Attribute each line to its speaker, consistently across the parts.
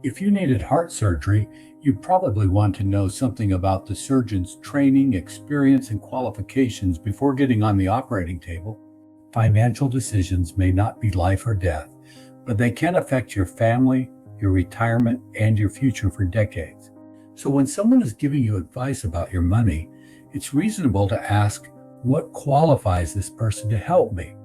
Speaker 1: If you needed heart surgery, you'd probably want to know something about the surgeon's training, experience, and qualifications before getting on the operating table. Financial decisions may not be life or death, but they can affect your family, your retirement, and your future for decades. So when someone is giving you advice about your money, it's reasonable to ask, what qualifies this person to help me?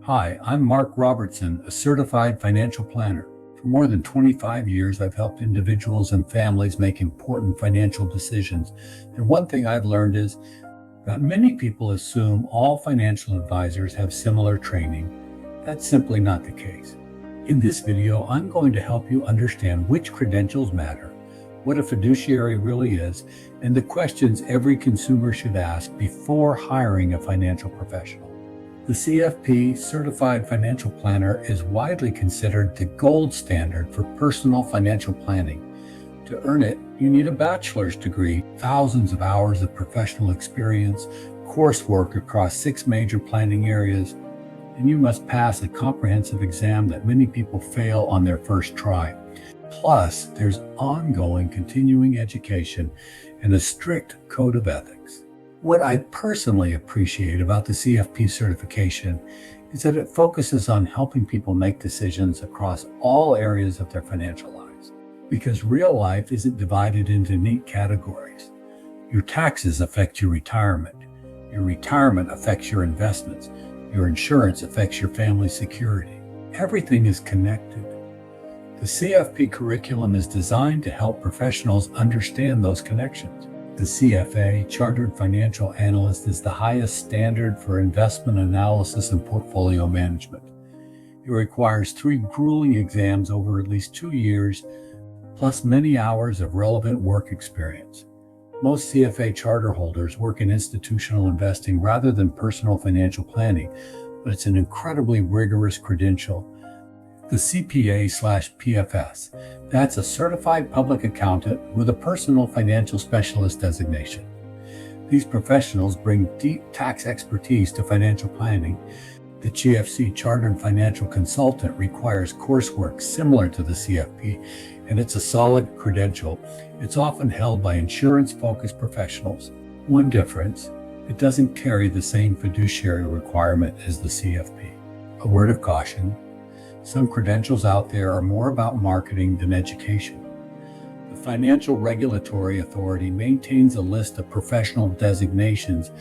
Speaker 1: Hi, I'm Mark Robertson, a certified financial planner. For more than 25 years, I've helped individuals and families make important financial decisions. And one thing I've learned is that many people assume all financial advisors have similar training. That's simply not the case. In this video, I'm going to help you understand which credentials matter, what a fiduciary really is, and the questions every consumer should ask before hiring a financial professional. The CFP Certified Financial Planner is widely considered the gold standard for personal financial planning. To earn it, you need a bachelor's degree, thousands of hours of professional experience, coursework across 6 major planning areas, and you must pass a comprehensive exam that many people fail on their first try. Plus, there's ongoing continuing education and a strict code of ethics. What I personally appreciate about the CFP certification is that it focuses on helping people make decisions across all areas of their financial lives. Because real life isn't divided into neat categories. Your taxes affect your retirement affects your investments, your insurance affects your family's security. Everything is connected. The CFP curriculum is designed to help professionals understand those connections. The CFA, Chartered Financial Analyst, is the highest standard for investment analysis and portfolio management. It requires 3 grueling exams over at least 2 years, plus many hours of relevant work experience. Most CFA charter holders work in institutional investing rather than personal financial planning, but it's an incredibly rigorous credential. The CPA/PFS, that's a certified public accountant with a personal financial specialist designation. These professionals bring deep tax expertise to financial planning. The GFC Chartered Financial Consultant requires coursework similar to the CFP, and it's a solid credential. It's often held by insurance-focused professionals. One difference, it doesn't carry the same fiduciary requirement as the CFP. A word of caution, some credentials out there are more about marketing than education. The Financial Regulatory Authority maintains a list of professional designations.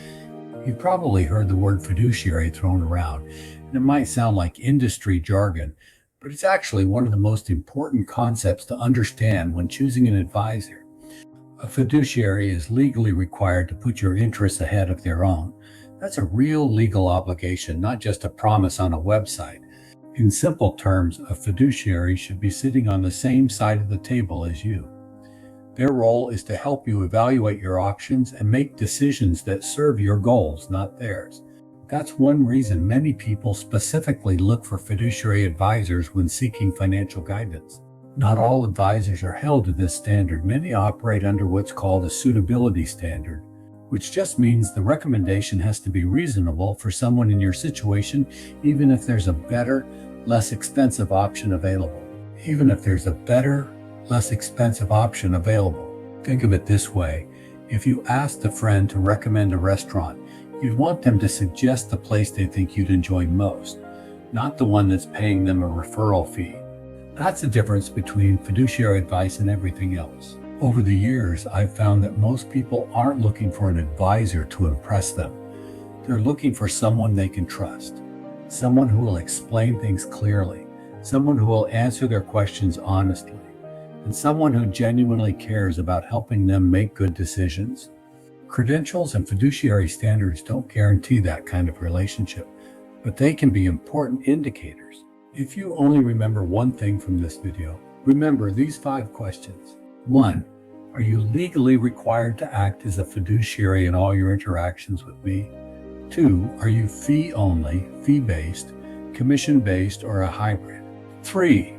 Speaker 1: You've probably heard the word fiduciary thrown around, and it might sound like industry jargon, but it's actually one of the most important concepts to understand when choosing an advisor. A fiduciary is legally required to put your interests ahead of their own. That's a real legal obligation, not just a promise on a website. In simple terms, a fiduciary should be sitting on the same side of the table as you. Their role is to help you evaluate your options and make decisions that serve your goals, not theirs. That's one reason many people specifically look for fiduciary advisors when seeking financial guidance. Not all advisors are held to this standard. Many operate under what's called a suitability standard, which just means the recommendation has to be reasonable for someone in your situation, even if there's a better, less expensive option available. Think of it this way. If you asked a friend to recommend a restaurant, you'd want them to suggest the place they think you'd enjoy most, not the one that's paying them a referral fee. That's the difference between fiduciary advice and everything else. Over the years, I've found that most people aren't looking for an advisor to impress them. They're looking for someone they can trust, someone who will explain things clearly, someone who will answer their questions honestly, and someone who genuinely cares about helping them make good decisions. Credentials and fiduciary standards don't guarantee that kind of relationship, but they can be important indicators. If you only remember one thing from this video, remember these 5 questions. 1. Are you legally required to act as a fiduciary in all your interactions with me? 2. Are you fee-only, fee-based, commission-based, or a hybrid? 3.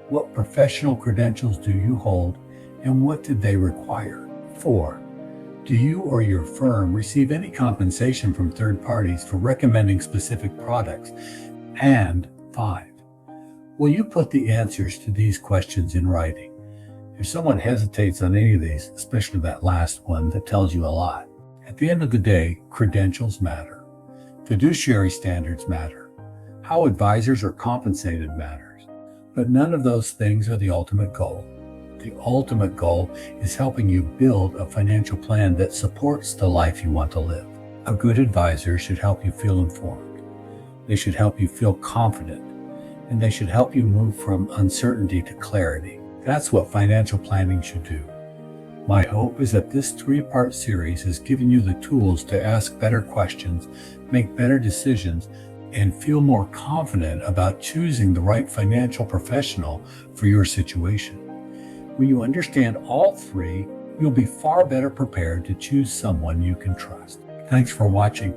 Speaker 1: What professional credentials do you hold, and what did they require? 4. Do you or your firm receive any compensation from third parties for recommending specific products? And 5. Will you put the answers to these questions in writing? If someone hesitates on any of these, especially that last one, that tells you a lot. At the end of the day, credentials matter. Fiduciary standards matter. How advisors are compensated matters. But none of those things are the ultimate goal. The ultimate goal is helping you build a financial plan that supports the life you want to live. A good advisor should help you feel informed. They should help you feel confident. And they should help you move from uncertainty to clarity. That's what financial planning should do. My hope is that this 3-part series has given you the tools to ask better questions, make better decisions, and feel more confident about choosing the right financial professional for your situation. When you understand all 3, you'll be far better prepared to choose someone you can trust. Thanks for watching.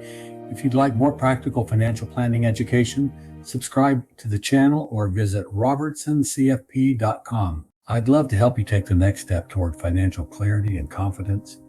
Speaker 1: If you'd like more practical financial planning education, subscribe to the channel or visit robertsoncfp.com. I'd love to help you take the next step toward financial clarity and confidence.